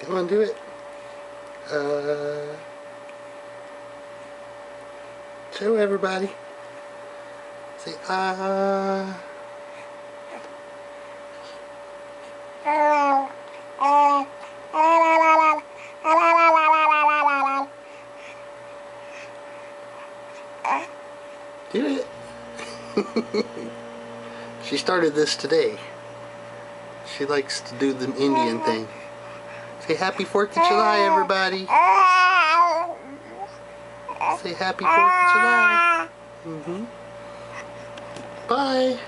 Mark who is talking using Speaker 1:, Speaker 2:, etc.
Speaker 1: Come on, do it. Show everybody. Say ah. Do it. She started this today. She likes to do the Indian thing. Say happy 4th of July, everybody. Say happy 4th of July. Bye.